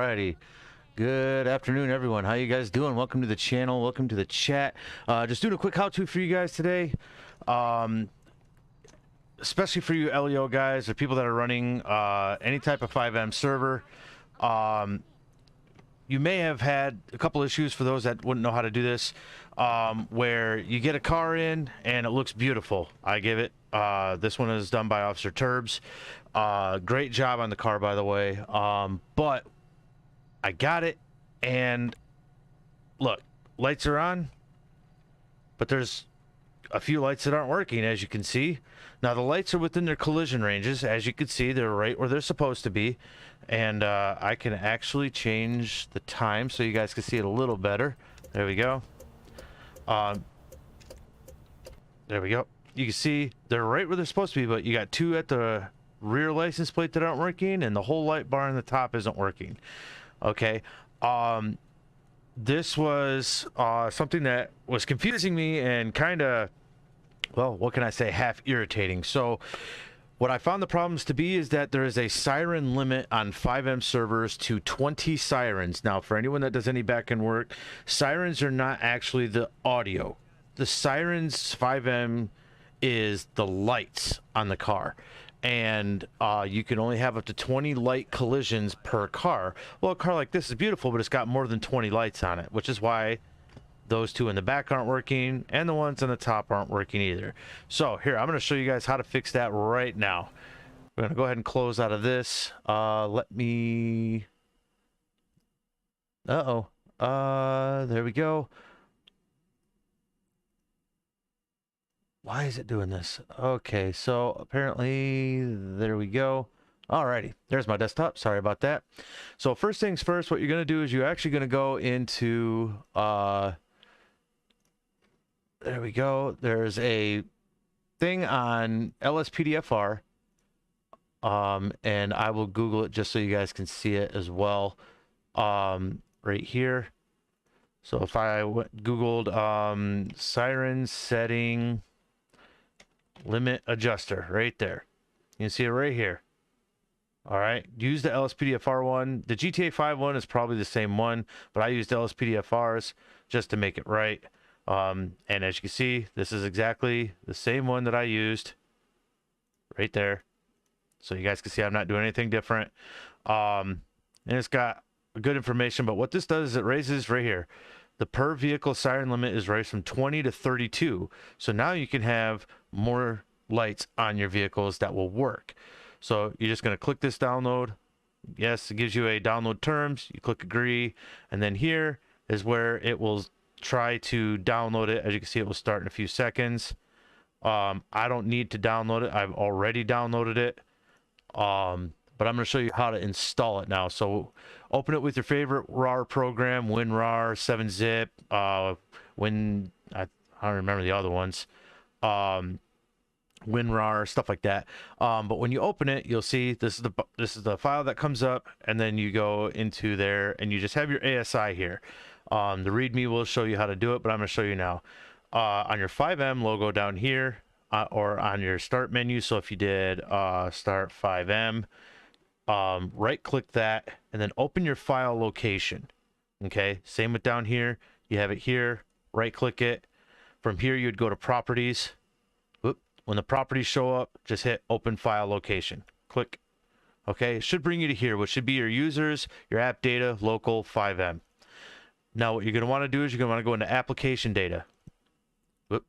Alrighty. Good afternoon, everyone. How you guys doing? Welcome to the channel. Welcome to the chat. Just doing a quick how-to for you guys today. Especially for you LEO guys or people that are running any type of FiveM server. You may have had a couple issues for those that wouldn't know how to do this, where you get a car in and it looks beautiful. I give it. This one is done by Officer Turbs. Great job on the car, by the way. But I got it, and look, lights are on, but there's a few lights that aren't working, as you can see. Now, the lights are within their collision ranges. As you can see, they're right where they're supposed to be. And I can actually change the time so you guys can see it a little better. There we go. There we go. You can see they're right where they're supposed to be, but you got two at the rear license plate that aren't working, and the whole light bar on the top isn't working. Okay. This was something that was confusing me and kind of, well, what can I say, half irritating. So what I found the problems to be is that there is a siren limit on FiveM servers to 20 sirens. Now, for anyone that does any back-end work, sirens are not actually the audio. The sirens FiveM is the lights on the car. And you can only have up to 20 light collisions per car. Well, a car like this is beautiful, but it's got more than 20 lights on it, which is why those two in the back aren't working, and the ones on the top aren't working either. So here, I'm going to show you guys how to fix that right now. We're going to go ahead and close out of this. Let me... there we go. Why is it doing this? Okay, so apparently, there we go. Alrighty, there's my desktop. Sorry about that. So first things first, what you're going to do is you're actually going to go into... there we go. There's a thing on LSPDFR, and I will Google it just so you guys can see it as well. Right here. So if I Googled SirenSetting limit adjuster, right there, you can see it right here. All right, use the LSPDFR one. The GTA 5 one is probably the same one, but I used LSPDFRs just to make it right. And as you can see, this is exactly the same one that I used right there. So you guys can see I'm not doing anything different. And it's got good information, but what this does is it raises right here. The per vehicle siren limit is raised from 20 to 32. So now you can have more lights on your vehicles that will work. So you're just going to click this download. Yes, it gives you a download terms. You click agree. And then here is where it will try to download it. As you can see, it will start in a few seconds. I don't need to download it. I've already downloaded it. But I'm going to show you how to install it now. So open it with your favorite RAR program, WinRAR, 7-zip, I don't remember the other ones. WinRAR, stuff like that. But when you open it, you'll see this is the file that comes up, and then you go into there and you just have your ASI here. The README will show you how to do it, but I'm going to show you now. On your FiveM logo down here, or on your start menu. So if you did start FiveM, right click that and then open your file location. Okay, same with down here. You have it here, right click it. From here you'd go to properties. Whoop. When the properties show up, just hit open file location, click. Okay, it should bring you to here, which should be your users, your app data, local, FiveM. Now what you're going to want to do is you're going to want to go into application data. Whoop.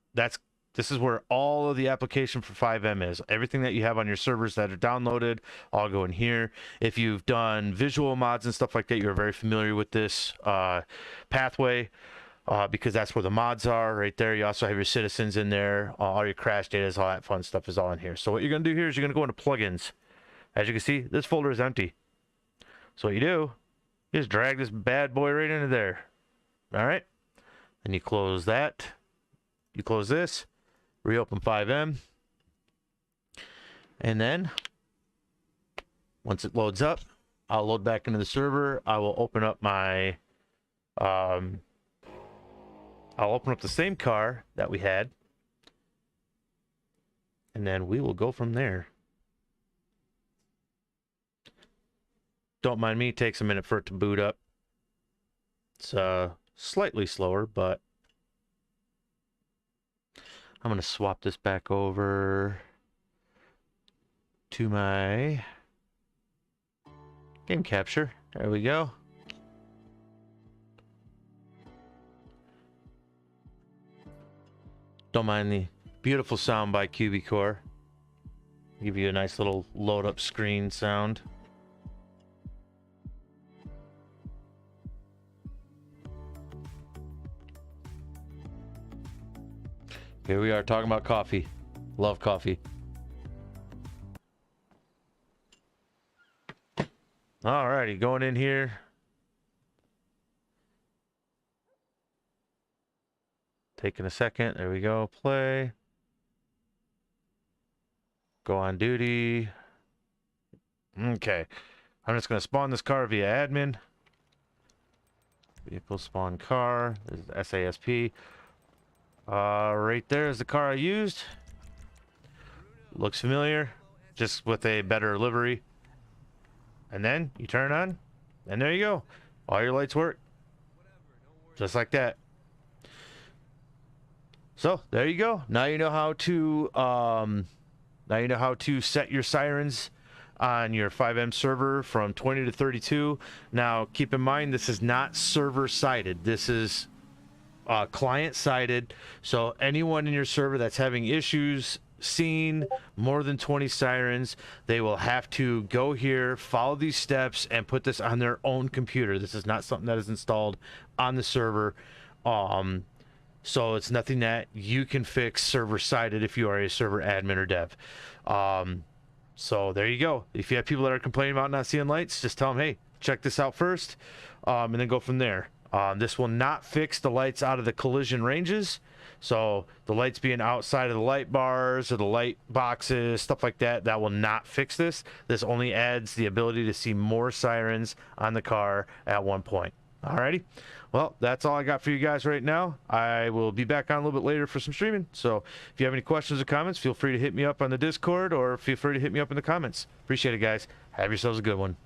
This is where all of the application for FiveM is. Everything that you have on your servers that are downloaded, all go in here. If you've done visual mods and stuff like that, you're very familiar with this pathway because that's where the mods are right there. You also have your citizens in there. All your crash data, all that fun stuff is all in here. So what you're going to do here is you're going to go into plugins. As you can see, this folder is empty. So what you do, you just drag this bad boy right into there. All right. Then you close that. You close this. Reopen FiveM, and then once it loads up, I'll load back into the server. I will open up my I'll open up the same car that we had, and then we will go from there. Don't mind me, it takes a minute for it to boot up. It's slightly slower, but I'm going to swap this back over to my game capture. There we go. Don't mind the beautiful sound by QB-Core. Give you a nice little load up screen sound. Here we are talking about coffee. Love coffee. Alrighty, going in here. Taking a second. There we go. Play. Go on duty. Okay. I'm just going to spawn this car via admin. Vehicle spawn car. This is SASP. Right there is the car I used. Looks familiar. Just with a better livery. And then you turn it on. And there you go. All your lights work. Just like that. So there you go. Now you know how to set your sirens on your FiveM server from 20 to 32. Now keep in mind, this is not server sided. This is client sided. So anyone in your server that's having issues seeing more than 20 sirens, they will have to go here, follow these steps, and put this on their own computer. This is not something that is installed on the server. So it's nothing that you can fix server-sided if you are a server admin or dev. So there you go. If you have people that are complaining about not seeing lights, just tell them, hey, check this out first, and then go from there. This will not fix the lights out of the collision ranges. So the lights being outside of the light bars or the light boxes, stuff like that, that will not fix this. This only adds the ability to see more sirens on the car at one point. Alrighty. Well, that's all I got for you guys right now. I will be back on a little bit later for some streaming. So if you have any questions or comments, feel free to hit me up on the Discord or feel free to hit me up in the comments. Appreciate it, guys. Have yourselves a good one.